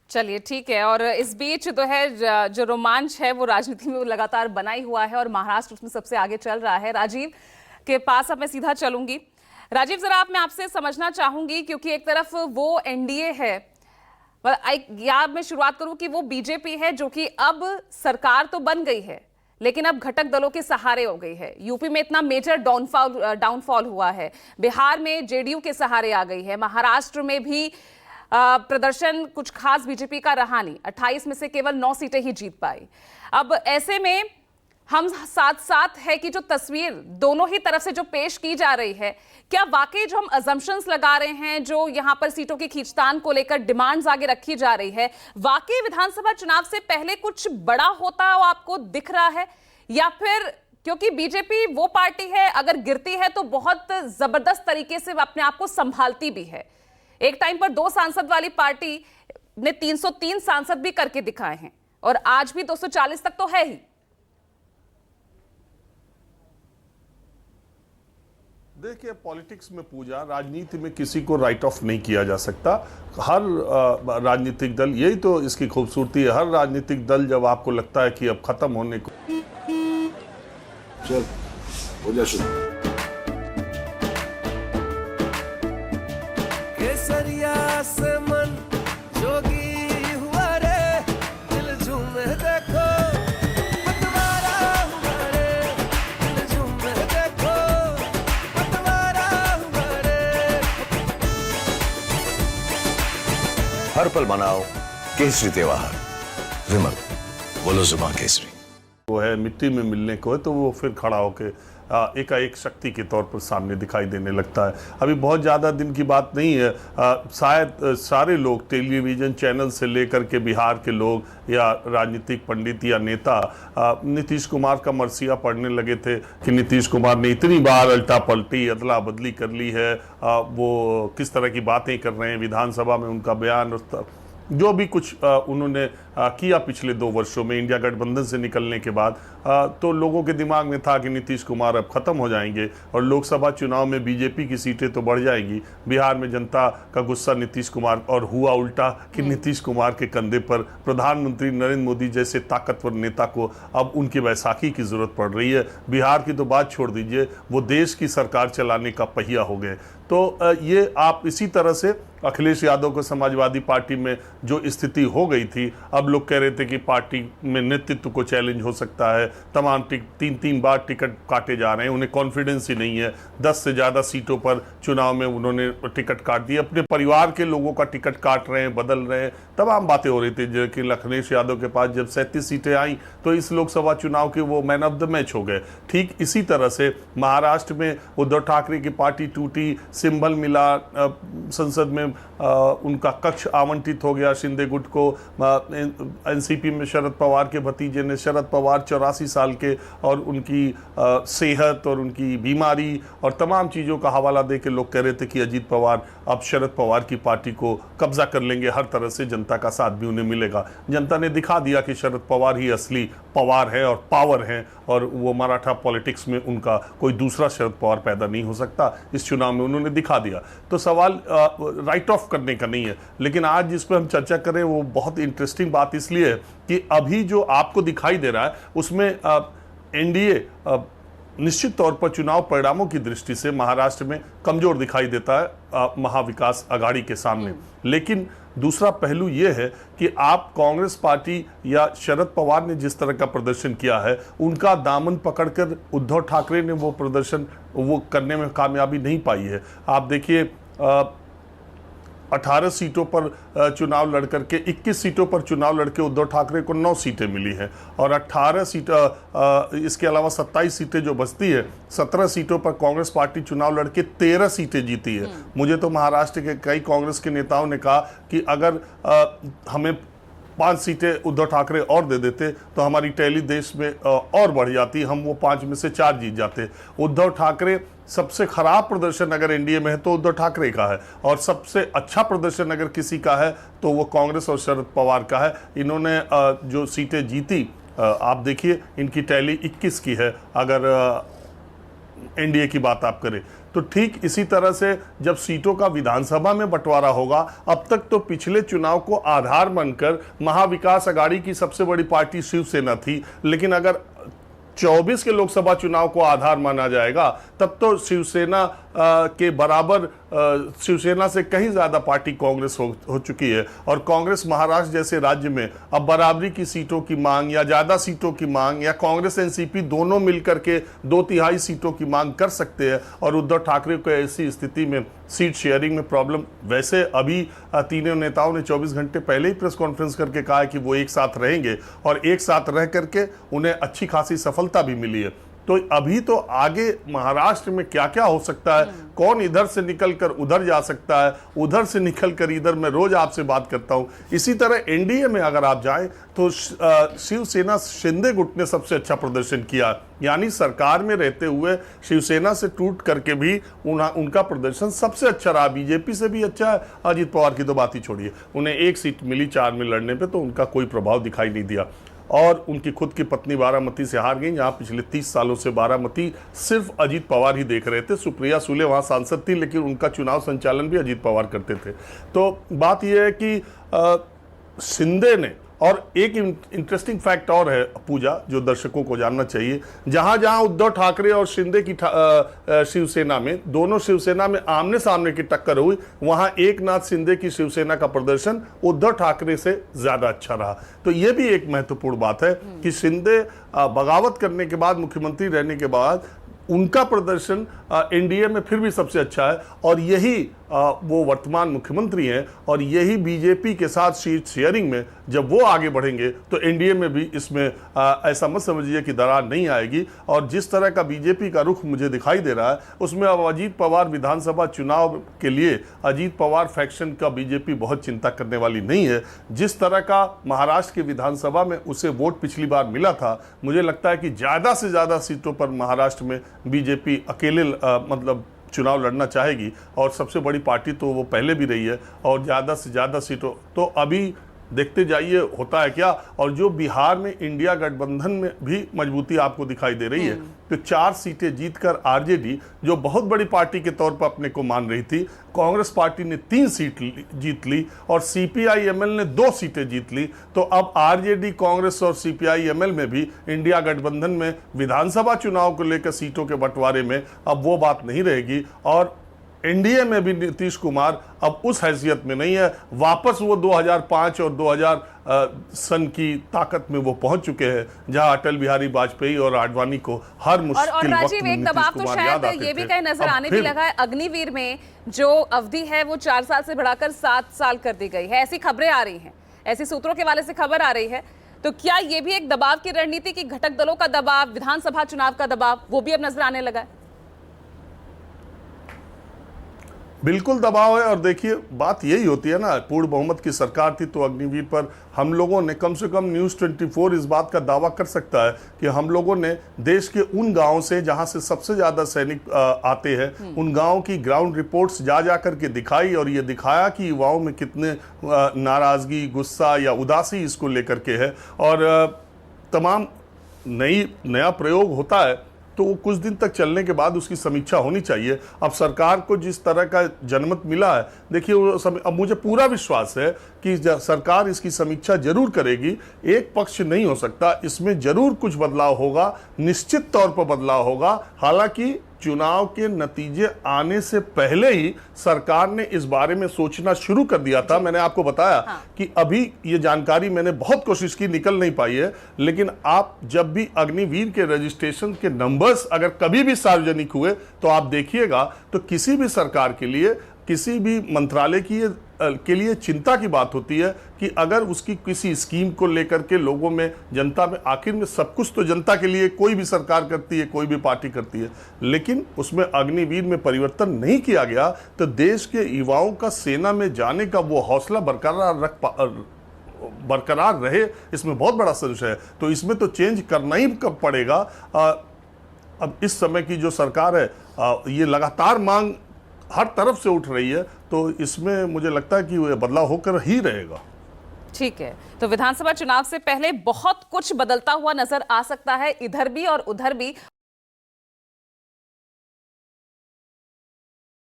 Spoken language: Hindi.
चलिए ठीक है। और इस बीच तो है जो रोमांच है वो राजनीति में वो लगातार बना ही हुआ है और महाराष्ट्र उसमें सबसे आगे चल रहा है। राजीव के पास अब मैं सीधा चलूंगी। राजीव, जरा मैं आपसे समझना चाहूंगी, क्योंकि एक तरफ वो एनडीए है, या मैं शुरुआत करूं कि वो बीजेपी है जो कि अब सरकार तो बन गई है लेकिन अब घटक दलों के सहारे हो गई है। यूपी में इतना मेजर डाउनफॉल हुआ है, बिहार में जेडीयू के सहारे आ गई है, महाराष्ट्र में भी प्रदर्शन कुछ खास बीजेपी का रहा नहीं, 28 में से केवल 9 सीटें ही जीत पाई। अब ऐसे में हम साथ साथ है कि जो तस्वीर दोनों ही तरफ से जो पेश की जा रही है, क्या वाकई जो हम अजम्पशंस लगा रहे हैं, जो यहां पर सीटों की खींचतान को लेकर डिमांड्स आगे रखी जा रही है, वाकई विधानसभा चुनाव से पहले कुछ बड़ा होता हो आपको दिख रहा है? या फिर क्योंकि बीजेपी वो पार्टी है अगर गिरती है तो बहुत जबरदस्त तरीके से अपने आप को संभालती भी है। एक टाइम पर 2 सांसद वाली पार्टी ने 303 सांसद भी करके दिखाए हैं और आज भी 240 तक तो है ही। देखिए, पॉलिटिक्स में पूजा, राजनीति में किसी को राइट ऑफ नहीं किया जा सकता। हर राजनीतिक दल, यही तो इसकी खूबसूरती है, हर राजनीतिक दल जब आपको लगता है कि अब खत्म होने को, चल हो जा शुरू। केसरिया से मन जोगी हुआ रे, दिल झूमे देखो पतवारा हुआ रे, दिल झूमे देखो पतवारा हुआ रे। हर पल मनाओ केसरी त्योहार। विमल, बोलो जुबान केसरी। वो है मिट्टी में मिलने को है तो वो फिर खड़ा होकर एकाएक शक्ति के तौर पर सामने दिखाई देने लगता है। अभी बहुत ज़्यादा दिन की बात नहीं है, शायद सारे लोग, टेलीविज़न चैनल से लेकर के बिहार के लोग या राजनीतिक पंडित या नेता नीतीश कुमार का मरसिया पढ़ने लगे थे कि नीतीश कुमार ने इतनी बार अल्टा पलटी अदला बदली कर ली है, वो किस तरह की बातें कर रहे हैं, विधानसभा में उनका बयान, जो भी कुछ उन्होंने किया पिछले 2 वर्षों में इंडिया गठबंधन से निकलने के बाद, तो लोगों के दिमाग में था कि नीतीश कुमार अब खत्म हो जाएंगे और लोकसभा चुनाव में बीजेपी की सीटें तो बढ़ जाएंगी। बिहार में जनता का गुस्सा नीतीश कुमार, और हुआ उल्टा कि नीतीश कुमार के कंधे पर प्रधानमंत्री नरेंद्र मोदी जैसे ताकतवर नेता को अब उनकी बैसाखी की जरूरत पड़ रही है। बिहार की तो बात छोड़ दीजिए, वो देश की सरकार चलाने का पहिया हो गए। तो ये आप इसी तरह से अखिलेश यादव को समाजवादी पार्टी में जो स्थिति हो गई थी, अब लोग कह रहे थे कि पार्टी में नेतृत्व को चैलेंज हो सकता है, तमाम 3 बार टिकट काटे जा रहे हैं, उन्हें कॉन्फिडेंस ही नहीं है। 10 से ज़्यादा सीटों पर चुनाव में उन्होंने टिकट काट दिए, अपने परिवार के लोगों का टिकट काट रहे हैं, बदल रहे हैं, तमाम बातें हो रही थी। जो कि अखिलेश यादव के पास जब 37 सीटें आई तो इस लोकसभा चुनाव के वो मैन ऑफ द मैच हो गए। ठीक इसी तरह से महाराष्ट्र में उद्धव ठाकरे की पार्टी टूटी, सिंबल मिला, संसद में उनका कक्ष आवंटित हो गया शिंदे गुट को। एनसीपी में शरद पवार के भतीजे ने, शरद पवार 84 साल के, और उनकी सेहत और उनकी बीमारी और तमाम चीज़ों का हवाला दे के लोग कह रहे थे कि अजीत पवार अब शरद पवार की पार्टी को कब्जा कर लेंगे, हर तरह से जनता का साथ भी उन्हें मिलेगा। जनता ने दिखा दिया कि शरद पवार ही असली पवार है और पावर है, और वो मराठा पॉलिटिक्स में उनका कोई दूसरा शरद पवार पैदा नहीं हो सकता। इस चुनाव में उन्होंने दिखा दिया। तो सवाल राइट ऑफ करने का नहीं है, लेकिन आज जिस पर हम चर्चा करें वो बहुत इंटरेस्टिंग बात इसलिए है कि अभी जो आपको दिखाई दे रहा है उसमें एनडीए निश्चित तौर पर चुनाव परिणामों की दृष्टि से महाराष्ट्र में कमजोर दिखाई देता है महाविकास आघाड़ी के सामने। लेकिन दूसरा पहलू यह है कि आप कांग्रेस पार्टी या शरद पवार ने जिस तरह का प्रदर्शन किया है, उनका दामन पकड़कर उद्धव ठाकरे ने वो प्रदर्शन वो करने में कामयाबी नहीं पाई है। आप देखिए, 18 सीटों पर चुनाव लड़कर के 21 सीटों पर चुनाव लड़के उद्धव ठाकरे को 9 सीटें मिली हैं, और 18 सीट इसके अलावा 27 सीटें जो बचती है, 17 सीटों पर कांग्रेस पार्टी चुनाव लड़के 13 सीटें जीती है। मुझे तो महाराष्ट्र के कई कांग्रेस के नेताओं ने कहा कि अगर हमें 5 सीटें उद्धव ठाकरे और दे देते तो हमारी टैली देश में और बढ़ जाती, हम वो 5 में से 4 जीत जाते। उद्धव ठाकरे, सबसे खराब प्रदर्शन अगर एनडीए में है तो उद्धव ठाकरे का है, और सबसे अच्छा प्रदर्शन अगर किसी का है तो वो कांग्रेस और शरद पवार का है। इन्होंने जो सीटें जीती, आप देखिए इनकी टैली 21 की है अगर एनडीए की बात आप करें तो ठीक इसी तरह से जब सीटों का विधानसभा में बंटवारा होगा, अब तक तो पिछले चुनाव को आधार बनकर महाविकास अघाड़ी की सबसे बड़ी पार्टी शिवसेना थी, लेकिन अगर 24 के लोकसभा चुनाव को आधार माना जाएगा तब तो शिवसेना के बराबर शिवसेना से कहीं ज्यादा पार्टी कांग्रेस हो चुकी है। और कांग्रेस महाराष्ट्र जैसे राज्य में अब बराबरी की सीटों की मांग या ज्यादा सीटों की मांग या कांग्रेस एनसीपी दोनों मिलकर के 2/3 सीटों की मांग कर सकते हैं। और उद्धव ठाकरे को ऐसी स्थिति में सीट शेयरिंग में प्रॉब्लम, वैसे अभी तीनों नेताओं ने 24 घंटे पहले ही प्रेस कॉन्फ्रेंस करके कहा है कि वो एक साथ रहेंगे और एक साथ रह करके उन्हें अच्छी खासी सफलता भी मिली है। तो अभी तो आगे महाराष्ट्र में क्या क्या हो सकता है, कौन इधर से निकलकर उधर जा सकता है, उधर से निकलकर इधर, मैं रोज आपसे बात करता हूं। इसी तरह एनडीए में अगर आप जाएं तो शिवसेना शिंदे गुट ने सबसे अच्छा प्रदर्शन किया, यानी सरकार में रहते हुए शिवसेना से टूट करके भी उनका प्रदर्शन सबसे अच्छा रहा। बीजेपी से भी अच्छा है। अजीत पवार की तो बात ही छोड़िए, उन्हें 1 सीट मिली 4 में लड़ने पे, तो उनका कोई प्रभाव दिखाई नहीं दिया। और उनकी खुद की पत्नी बारामती से हार गई, जहां पिछले 30 सालों से बारामती सिर्फ अजीत पवार ही देख रहे थे। सुप्रिया सुले वहां सांसद थी, लेकिन उनका चुनाव संचालन भी अजीत पवार करते थे। तो बात यह है कि शिंदे ने, और एक इंटरेस्टिंग फैक्ट और है पूजा जो दर्शकों को जानना चाहिए, जहां जहां उद्धव ठाकरे और शिंदे की शिवसेना में, दोनों शिवसेना में आमने सामने की टक्कर हुई, वहां एकनाथ शिंदे की शिवसेना का प्रदर्शन उद्धव ठाकरे से ज्यादा अच्छा रहा। तो यह भी एक महत्वपूर्ण बात है कि शिंदे बगावत करने के बाद, मुख्यमंत्री रहने के बाद, उनका प्रदर्शन एनडीए में फिर भी सबसे अच्छा है। और यही वो वर्तमान मुख्यमंत्री हैं, और यही बीजेपी के साथ सीट शेयरिंग में जब वो आगे बढ़ेंगे तो एनडीए में भी इसमें ऐसा मत समझिए कि दरार नहीं आएगी। और जिस तरह का बीजेपी का रुख मुझे दिखाई दे रहा है, उसमें अब अजीत पवार विधानसभा चुनाव के लिए अजीत पवार फैक्शन का बीजेपी बहुत चिंता करने वाली नहीं है। जिस तरह का महाराष्ट्र की विधानसभा में उसे वोट पिछली बार मिला था, मुझे लगता है कि ज़्यादा से ज़्यादा सीटों पर महाराष्ट्र में बीजेपी अकेले मतलब चुनाव लड़ना चाहेगी। और सबसे बड़ी पार्टी तो वो पहले भी रही है, और ज़्यादा से ज़्यादा सीटों, तो अभी देखते जाइए होता है क्या। और जो बिहार में इंडिया गठबंधन में भी मजबूती आपको दिखाई दे रही है, तो 4 सीटें जीतकर आरजेडी, जो बहुत बड़ी पार्टी के तौर पर अपने को मान रही थी, कांग्रेस पार्टी ने 3 सीट जीत ली और सीपीआई-एमएल ने 2 सीटें जीत ली। तो अब आरजेडी, कांग्रेस और सीपीआई-एमएल में भी इंडिया गठबंधन में विधानसभा चुनाव को लेकर सीटों के बंटवारे में अब वो बात नहीं रहेगी। और एनडीए में भी नीतीश कुमार अब उस हैसियत में नहीं है, वापस वो 2005 और 2000 सन की ताकत में वो पहुंच चुके हैं, जहां अटल बिहारी वाजपेयी और आडवाणी को हर मुश्किल और वक्त राजीव, में एक दबाव तो शायद ये भी कहीं नजर आने भी लगा है, अग्निवीर में जो अवधि है वो 4 साल से बढ़ाकर 7 साल कर दी गई है, ऐसी खबरें आ रही हैं, ऐसी सूत्रों के वाले से खबर आ रही है। तो क्या ये भी एक दबाव की रणनीति की घटक दलों का दबाव, विधानसभा चुनाव का दबाव, वो भी अब नजर आने लगा है? बिल्कुल दबाव है। और देखिए बात यही होती है ना, पूर्ण बहुमत की सरकार थी तो अग्निवीर पर हम लोगों ने, कम से कम न्यूज़ 24 इस बात का दावा कर सकता है कि हम लोगों ने देश के उन गांवों से जहां से सबसे ज़्यादा सैनिक आते हैं, उन गांवों की ग्राउंड रिपोर्ट्स जा करके दिखाई, और ये दिखाया कि युवाओं में कितने नाराज़गी, गुस्सा या उदासी इसको लेकर के है। और तमाम नया प्रयोग होता है तो वो कुछ दिन तक चलने के बाद उसकी समीक्षा होनी चाहिए। अब सरकार को जिस तरह का जनमत मिला है, देखिए अब मुझे पूरा विश्वास है कि सरकार इसकी समीक्षा जरूर करेगी। एक पक्ष नहीं हो सकता, इसमें जरूर कुछ बदलाव होगा, निश्चित तौर पर बदलाव होगा। हालांकि चुनाव के नतीजे आने से पहले ही सरकार ने इस बारे में सोचना शुरू कर दिया था। मैंने आपको बताया कि अभी ये जानकारी मैंने बहुत कोशिश की, निकल नहीं पाई है, लेकिन आप जब भी अग्निवीर के रजिस्ट्रेशन के नंबर्स अगर कभी भी सार्वजनिक हुए तो आप देखिएगा, तो किसी भी सरकार के लिए, किसी भी मंत्रालय के लिए चिंता की बात होती है कि अगर उसकी किसी स्कीम को लेकर के लोगों में, जनता में, आखिर में सब कुछ तो जनता के लिए कोई भी सरकार करती है, कोई भी पार्टी करती है, लेकिन उसमें अग्निवीर में परिवर्तन नहीं किया गया तो देश के युवाओं का सेना में जाने का वो हौसला बरकरार रहे, इसमें बहुत बड़ा संशय है। तो इसमें तो चेंज करना ही पड़ेगा। अब इस समय की जो सरकार है, ये लगातार मांग हर तरफ से उठ रही है, तो इसमें मुझे लगता है कि ये बदलाव होकर ही रहेगा। ठीक है, तो विधानसभा चुनाव से पहले बहुत कुछ बदलता हुआ नजर आ सकता है, इधर भी और उधर भी।